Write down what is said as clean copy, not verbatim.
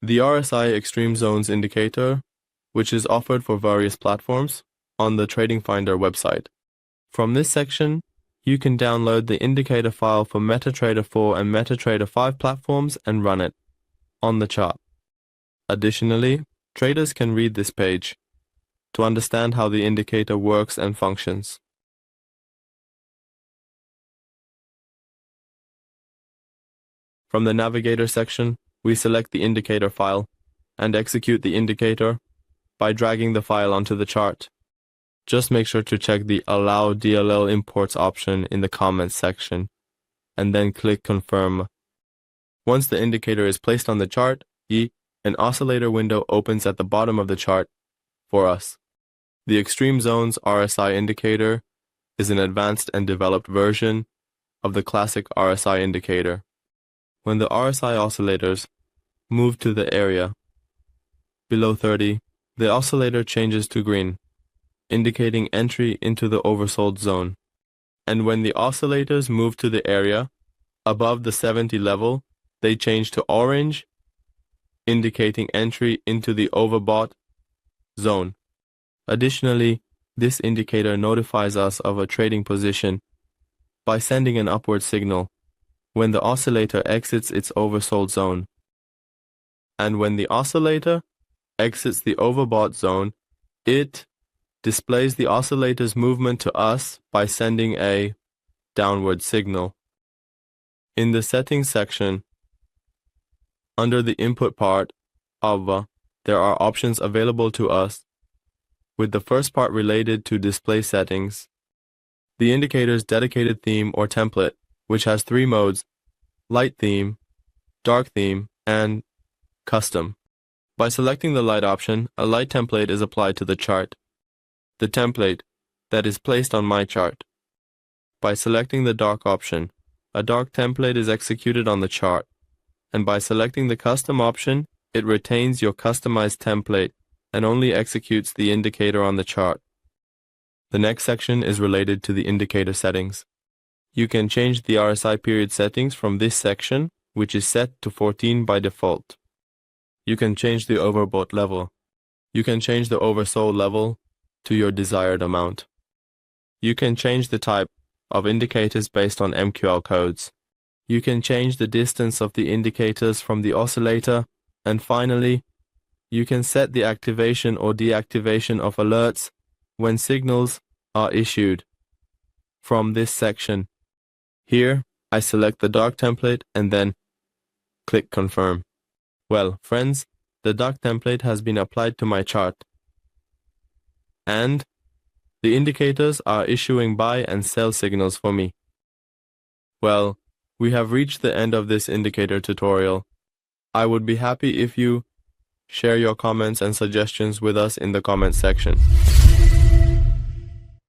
the RSI Extreme Zones indicator, which is offered for various platforms on the Tradingfinder website. From this section, you can download the indicator file for MetaTrader 4 and MetaTrader 5 platforms and run it on the chart. Additionally, traders can read this page to understand how the indicator works and functions. From the Navigator section, we select the indicator file and execute the indicator by dragging the file onto the chart. Just make sure to check the Allow DLL Imports option in the Comments section, and then click Confirm. Once the indicator is placed on the chart, an oscillator window opens at the bottom of the chart for us. The Extreme Zones RSI indicator is an advanced and developed version of the classic RSI indicator. When the RSI oscillators move to the area below 30, the oscillator changes to green, indicating entry into the oversold zone. And when the oscillators move to the area above the 70 level, they change to orange, indicating entry into the overbought zone. Additionally, this indicator notifies us of a trading position by sending an upward signal when the oscillator exits its oversold zone. And when the oscillator exits the overbought zone, it displays the oscillator's movement to us by sending a downward signal. In the Settings section, under the Input part of there are options available to us, with the first part related to display settings. The indicator's dedicated theme or template, which has 3 modes: light theme, dark theme, and custom. By selecting the light option, a light template is applied to the chart, the template that is placed on my chart. By selecting the dark option, a dark template is executed on the chart, and by selecting the custom option, it retains your customized template and only executes the indicator on the chart. The next section is related to the indicator settings. You can change the RSI period settings from this section, which is set to 14 by default. You can change the overbought level. You can change the oversold level to your desired amount. You can change the type of indicators based on MQL codes. You can change the distance of the indicators from the oscillator, and finally, you can set the activation or deactivation of alerts when signals are issued from this section. Here, I select the dark template and then click Confirm. Well, friends, the dark template has been applied to my chart, and the indicators are issuing buy and sell signals for me. Well, we have reached the end of this indicator tutorial. I would be happy if you share your comments and suggestions with us in the comments section.